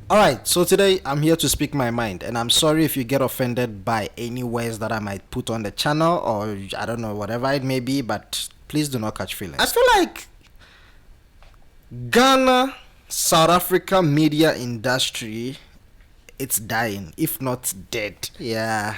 Alright, so today I'm here to speak my mind, and I'm sorry if you get offended by any words that I might put on the channel, or I don't know, whatever it may be, but please do not catch feelings. I feel like Ghana, South Africa media industry, it's dying, if not dead. Yeah,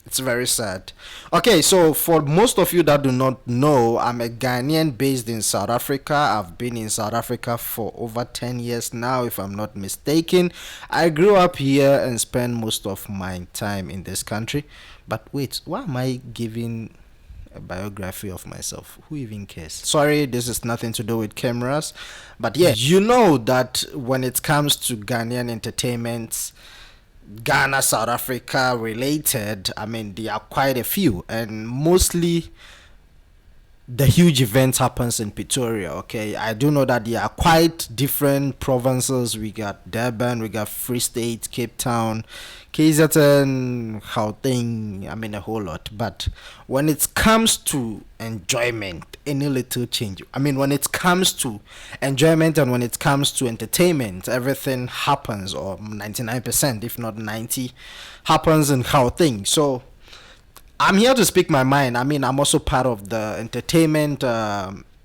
it's very sad. Okay, so for most of you that do not know, I'm a Ghanaian based in South Africa. I've been in South Africa for over 10 years now, if I'm not mistaken. I grew up here and spent most of my time in this country. But wait, why am I giving a biography of myself? Who even cares? Sorry, this is nothing to do with cameras. But yeah, you know that when it comes to Ghanaian entertainment, Ghana, South Africa related, I mean, there are quite a few, and mostly the huge event happens in Pretoria. Okay, I do know that there are quite different provinces. We got Durban, we got Free State, Cape Town, KZN, Gauteng. I mean, a whole lot. But when it comes to enjoyment, any little change. I mean, when it comes to enjoyment and when it comes to entertainment, everything happens, or 99%, if not 90, happens in Gauteng. So I'm here to speak my mind. I mean, I'm also part of the entertainment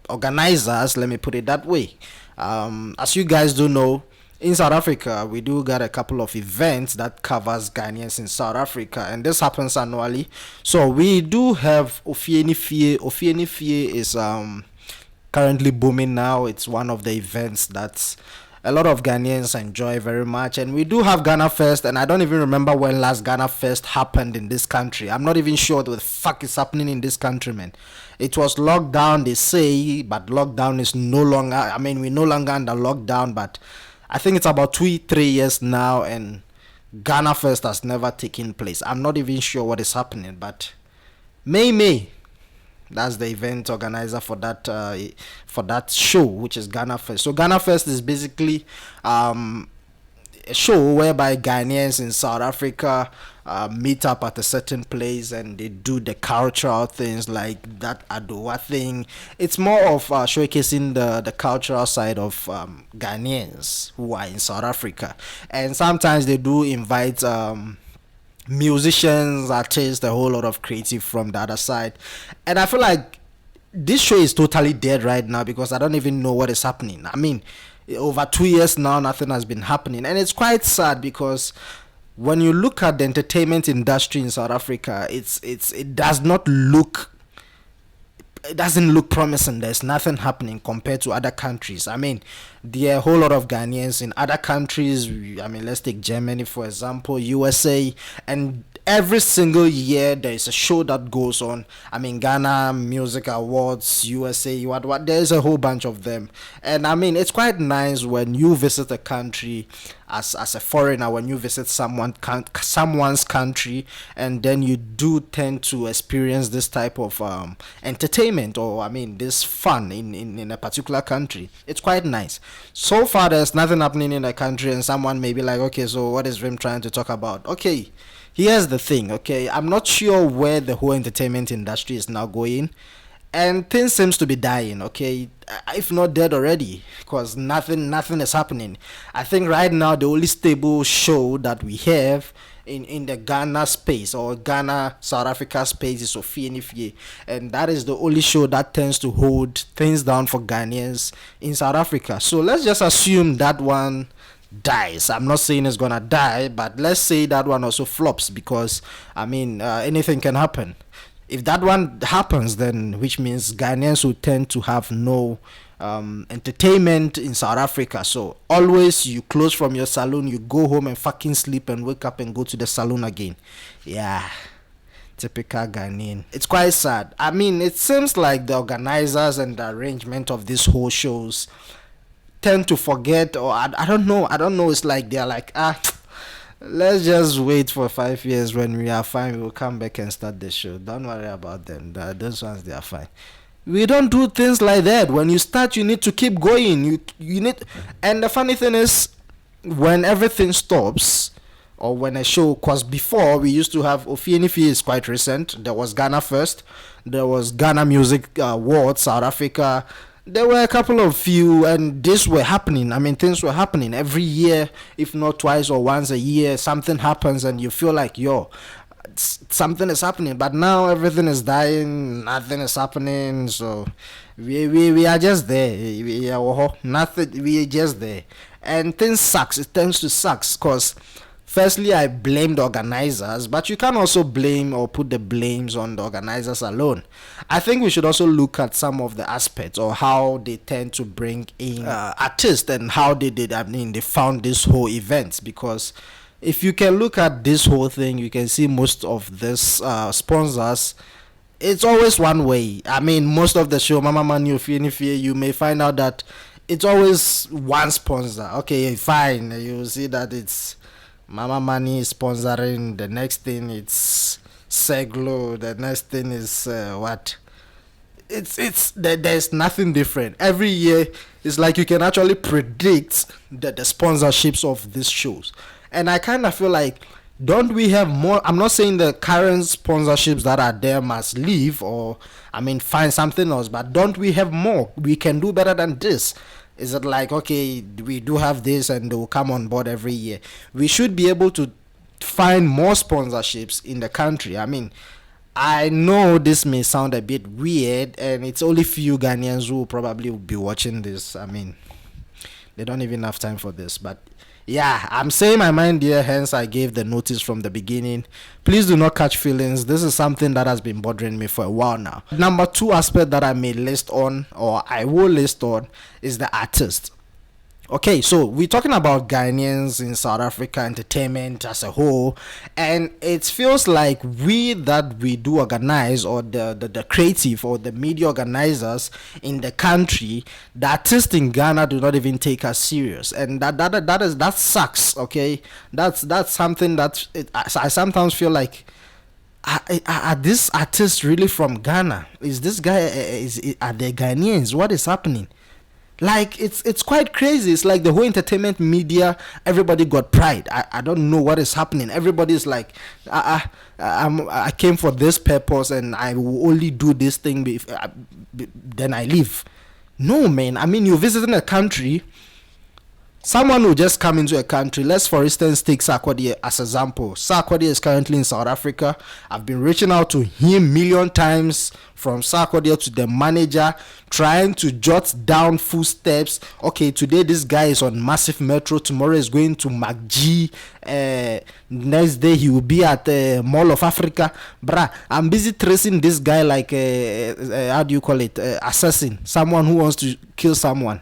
organizers, let me put it that way. As you guys do know, in South Africa, we do got a couple of events that covers Ghanaians in South Africa, and this happens annually. So we do have Ofieni Fie. Ofieni Fie is currently booming now. It's one of the events that's a lot of Ghanaians enjoy very much. And we do have Ghana Fest, and I don't even remember when last Ghana Fest happened in this country. I'm not even sure what the fuck is happening in this country, man. It was lockdown, they say, but lockdown is no longer, I mean, we're no longer under lockdown, but I think it's about 3 years now, and Ghana Fest has never taken place. I'm not even sure what is happening, but May. That's the event organizer for that show, which is Ghana Fest. So Ghana Fest is basically a show whereby Ghanaians in South Africa meet up at a certain place and they do the cultural things like that Adowa thing. It's more of showcasing the cultural side of Ghanaians who are in South Africa. And sometimes they do invite musicians, artists, a whole lot of creative from the other side. And I feel like this show is totally dead right now because I don't even know what is happening. I mean, over 2 years now, nothing has been happening, and it's quite sad because when you look at the entertainment industry in South Africa, it doesn't look promising. There's nothing happening compared to other countries. I mean, there are a whole lot of Ghanaians in other countries. I mean, let's take Germany for example, USA, and every single year there is a show that goes on. I mean, Ghana Music Awards, USA, what. There's a whole bunch of them, and I mean, it's quite nice when you visit a country as a foreigner, when you visit someone's country, and then you do tend to experience this type of entertainment, or I mean this fun in a particular country. It's quite nice. So far there's nothing happening in the country, and someone may be like, okay, so what is Rim trying to talk about? Okay, here's the thing. Okay, I'm not sure where the whole entertainment industry is now going, and things seems to be dying. Okay, if not dead already, because nothing is happening. I think right now the only stable show that we have in the Ghana space, or Ghana South Africa space, is Sophie Nifye, and that is the only show that tends to hold things down for Ghanaians in South Africa. So let's just assume that one dies. I'm not saying it's gonna die, but let's say that one also flops, because I mean, anything can happen. If that one happens, then which means Ghanaians will tend to have no entertainment in South Africa. So always you close from your saloon, you go home and fucking sleep and wake up and go to the saloon again. Yeah, typical Ghanaian. It's quite sad. I mean, it seems like the organizers and the arrangement of these whole shows tend to forget, or I don't know. It's like they're like, let's just wait for 5 years. When we are fine, we will come back and start the show. Don't worry about them. Those ones, they are fine. We don't do things like that. When you start, you need to keep going. You need, and the funny thing is, when everything stops, or when a show, cause before we used to have Ofienifi is quite recent. There was Ghana First, there was Ghana Music Awards South Africa, There were a couple of few, and this were happening. I mean, things were happening every year, if not twice or once a year. Something happens, and you feel like, yo, something is happening. But now everything is dying, nothing is happening. So we are just there. We are nothing. We are just there, and things sucks. It tends to sucks because firstly, I blame the organizers, but you can also blame or put the blames on the organizers alone. I think we should also look at some of the aspects or how they tend to bring in artists and how they did. I mean, they found this whole event because if you can look at this whole thing, you can see most of this sponsors. It's always one way. I mean, most of the show, Mama Manu, you may find out that it's always one sponsor. Okay, fine. You see that it's Mama Money is sponsoring. The next thing it's Seglo. The next thing is what? There's nothing different. Every year it's like you can actually predict the sponsorships of these shows. And I kind of feel like, don't we have more? I'm not saying the current sponsorships that are there must leave or I mean find something else, but don't we have more? We can do better than this. Is it like, okay, we do have this and they will come on board every year? We should be able to find more sponsorships in the country. I mean, I know this may sound a bit weird and it's only few Ghanaians who probably will be watching this. I mean, they don't even have time for this, but yeah, I'm saying my mind here, hence I gave the notice from the beginning. Please do not catch feelings. This is something that has been bothering me for a while now. Number two aspect that I may list on, or I will list on, is the artist. Okay, so we're talking about Ghanaians in South Africa entertainment as a whole, and it feels like we do organize, or the creative or the media organizers in the country, the artists in Ghana do not even take us serious, and that sucks. Okay, that's something that I sometimes feel like. Are these artists really from Ghana? Is this guy are they Ghanaians? What is happening? Like it's quite crazy. It's like the whole entertainment media, everybody got pride. I don't know what is happening. Everybody's like, I came for this purpose and I will only do this thing then I leave. No, man. I mean, you're visiting a country. Someone will just come into a country. Let's, for instance, take Sarkodie as an example. Sarkodie is currently in South Africa. I've been reaching out to him million times, from Sarkodie to the manager, trying to jot down footsteps. Okay, today this guy is on Massive Metro. Tomorrow is going to MacG. Next day he will be at Mall of Africa. Bruh, I'm busy tracing this guy like, how do you call it? Assassin. Someone who wants to kill someone.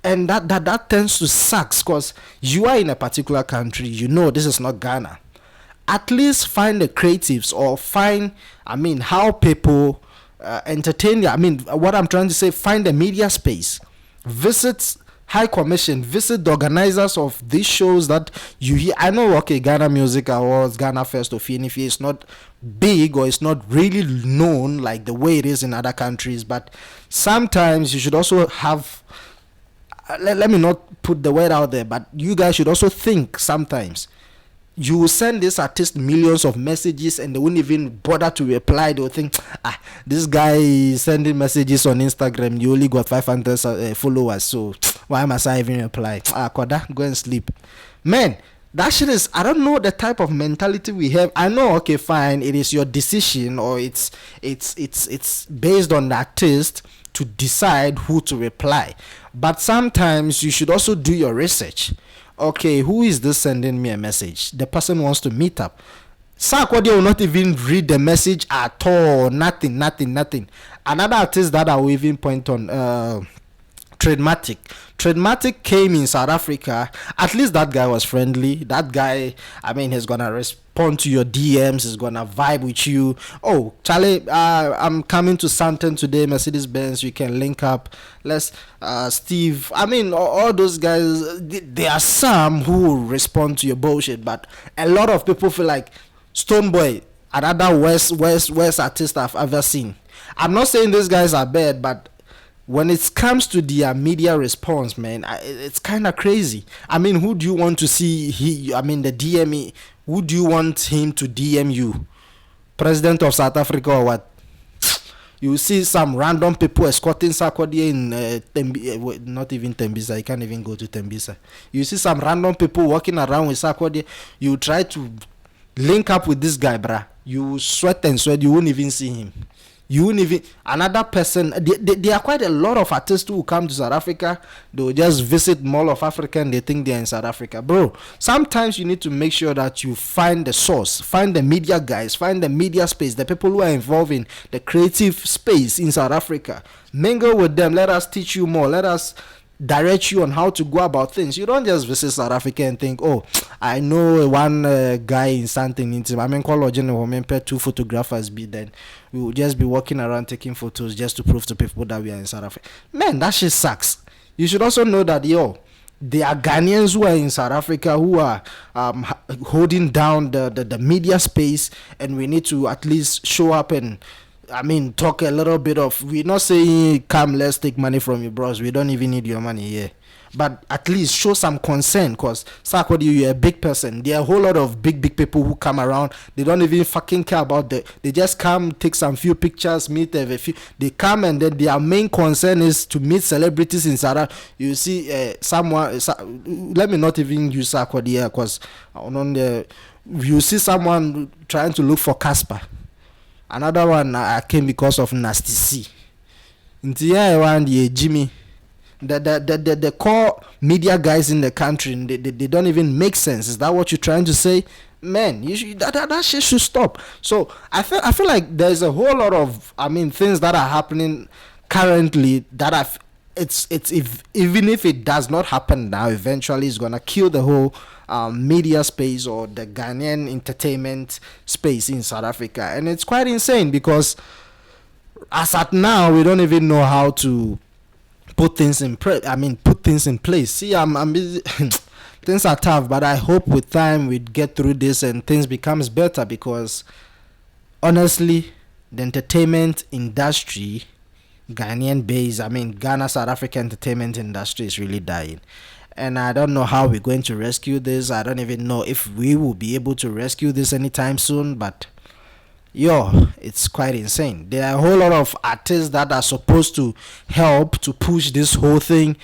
And that tends to suck because you are in a particular country, you know this is not Ghana. At least find the creatives or find, I mean, how people entertain. I mean, what I'm trying to say, find the media space. Visit High Commission, visit the organizers of these shows that you hear. I know, okay, Ghana Music Awards, Ghana Fest of Unity is not big or it's not really known like the way it is in other countries, but sometimes you should also have. Let me not put the word out there, but you guys should also think sometimes. You will send this artist millions of messages and they won't even bother to reply. They'll think, this guy is sending messages on Instagram. You only got 500 followers, so why must I even reply? Koda, go and sleep. Man, that shit is, I don't know the type of mentality we have. I know, okay, fine, it is your decision or it's based on the artist to decide who to reply. But sometimes you should also do your research. Okay, who is this sending me a message? The person wants to meet up. Sarkodie will not even read the message at all. Nothing. Another artist that I will even point on, Tradematic. Tradematic came in South Africa. At least that guy was friendly. That guy, I mean, he's gonna respond to your DMs. He's gonna vibe with you. Oh, Charlie, I'm coming to Santon today, Mercedes Benz. We can link up. Let's, Steve. I mean, all those guys. There are some who will respond to your bullshit, but a lot of people feel like Stonebwoy, another worst artist I've ever seen. I'm not saying these guys are bad, but when it comes to their media response, man, it's kind of crazy. I mean, who do you want to see? The DME. Who do you want him to DM you? President of South Africa or what? You see some random people escorting Sarkodie in not even Tembisa. You can't even go to Tembisa. You see some random people walking around with Sarkodie. You try to link up with this guy, bruh. You sweat and sweat. You won't even see him. You won't even another person. There are quite a lot of artists who come to South Africa. They will just visit Mall of Africa and they think they're in South Africa, bro. Sometimes you need to make sure that you find the source, find the media guys, find the media space, the people who are involved in the creative space in South Africa. Mingle with them. Let us teach you more. Let us direct you on how to go about things. You don't just visit South Africa and think, oh, I know one guy in something in I mean, college and pair 2 photographers be then we will just be walking around taking photos just to prove to people that we are in South Africa. Man, that shit sucks. You should also know that there are Ghanaians who are in South Africa who are holding down the media space, and we need to at least show up and talk a little bit of. We're not saying come, let's take money from you, bros. We don't even need your money here. But at least show some concern, because Sarkodie, you're a big person. There are a whole lot of big people who come around. They don't even fucking care about they just come, take some few pictures, meet a few. They come and then their main concern is to meet celebrities in South Africa. You see someone, let me not even use Sarkodie here, because you see someone trying to look for Casper. Another one came because of Nasty C. Into one Jimmy. The core media guys in the country, they don't even make sense. Is that what you're trying to say? Man, that shit should stop. So I feel like there's a whole lot of things that are happening currently that even if it does not happen now, eventually it's gonna kill the whole media space or the Ghanaian entertainment space in South Africa. And it's quite insane, because as at now we don't even know how to put things in place. See, I'm busy. Things are tough, but I hope with time we get through this and things becomes better, because honestly, the entertainment industry, Ghanaian base, Ghana South Africa entertainment industry is really dying. And I don't know how we're going to rescue this. I don't even know if we will be able to rescue this anytime soon, but it's quite insane. There are a whole lot of artists that are supposed to help to push this whole thing.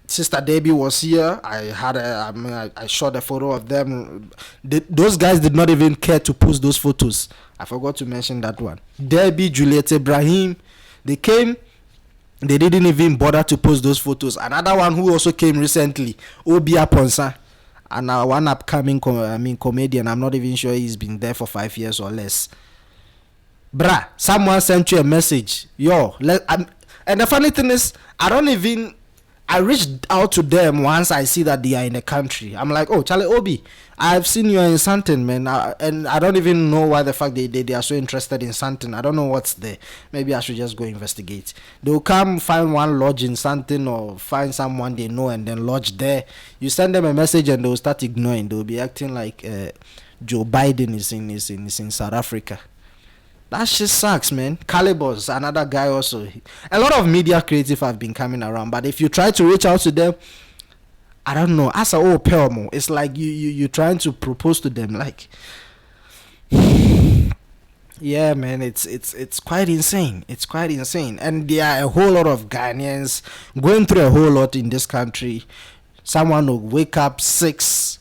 Sister Debbie was here. I shot a photo of them. Those guys did not even care to post those photos. I forgot to mention that one. Debbie, Juliet Ibrahim, they came. They didn't even bother to post those photos. Another one who also came recently, Obia Ponsa, and one upcoming comedian. I'm not even sure he's been there for 5 years or less. Bruh, someone sent you a message. And the funny thing is, I reached out to them once I see that they are in the country. I'm like, oh, Charlie Obi, I've seen you in something, man. And I don't even know why the fact they are so interested in something. I don't know what's there. Maybe I should just go investigate. They'll come find one lodge in something, or find someone they know and then lodge there. You send them a message and they'll start ignoring. They'll be acting like Joe Biden is in South Africa. That shit sucks, man. Calibos, another guy also. A lot of media creative have been coming around, but if you try to reach out to them, I don't know. As a old Pelmo, it's like you trying to propose to them, like, yeah, man. It's quite insane. It's quite insane, and there are a whole lot of Ghanaians going through a whole lot in this country. Someone will wake up 6.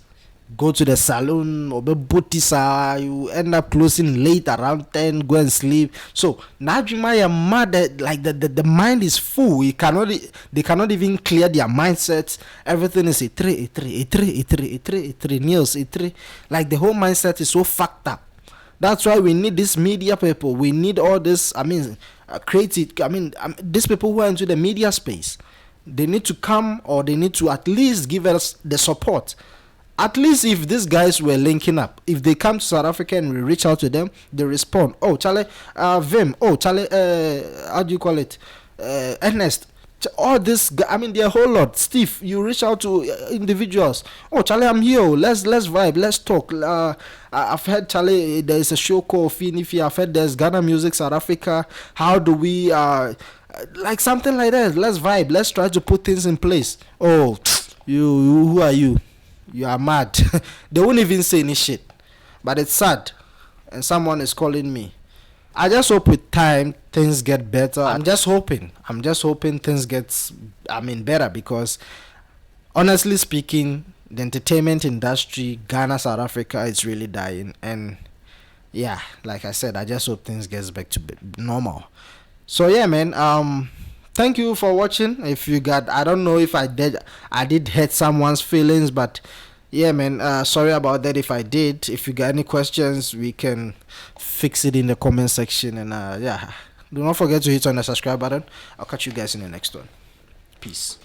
Go to the saloon, or you end up closing late around 10, go and sleep. So now you might mad, like the mind is full. They cannot even clear their mindsets. Everything is a three news, like the whole mindset is so fucked up. That's why we need these media people. We need all this, creative, these people who are into the media space. They need to come, or they need to at least give us the support. At least if these guys were linking up, if they come to South Africa and we reach out to them, they respond. Oh, Charlie, Vim. Oh, Charlie, how do you call it? Ernest. All this, there are a whole lot. Steve, you reach out to individuals. Oh, Charlie, I'm here. Let's vibe. Let's talk. I've heard, Charlie, there is a show called Finifi. I've heard there's Ghana Music South Africa. How do we, like something like that? Let's vibe. Let's try to put things in place. Oh, you who are you? You are mad. They won't even say any shit. But it's sad. And someone is calling me. I just hope with time things get better. I'm just hoping. Things get, better, because honestly speaking, the entertainment industry, Ghana, South Africa, is really dying. And yeah, like I said, I just hope things gets back to normal. So yeah, man. Thank you for watching. If you got, I don't know if I did hurt someone's feelings, but yeah, man. Sorry about that if I did. If you got any questions, we can fix it in the comment section. And yeah, do not forget to hit on the subscribe button. I'll catch you guys in the next one. Peace.